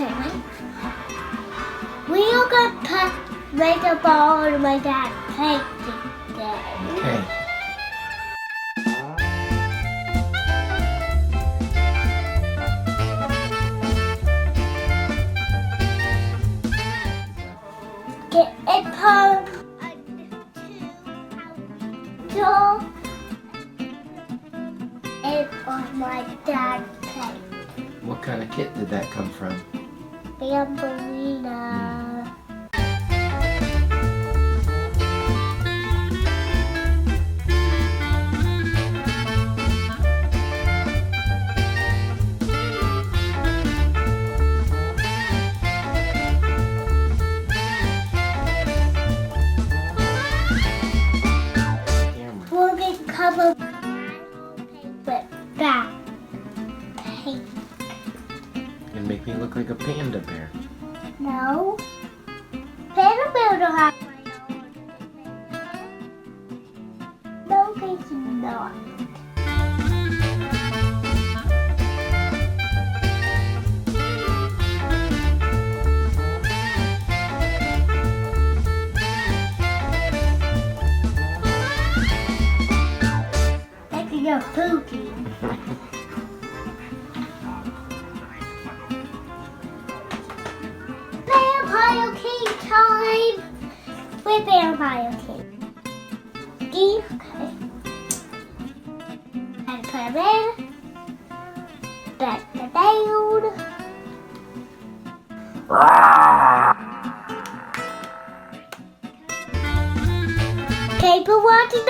Okay, right? We are gonna make a ball on my dad's plate today. Okay. Get a pump, doll, and on my dad's plate. What kind of kit did that come from? Bambolina. We'll get covered with that paint. And make me look like a panda bear. No. Panda bear don't have my own. No, it's not. Making a pookie. Vampire King time! With Vampire King. Okay. And put him in. Back the down. Okay, but what did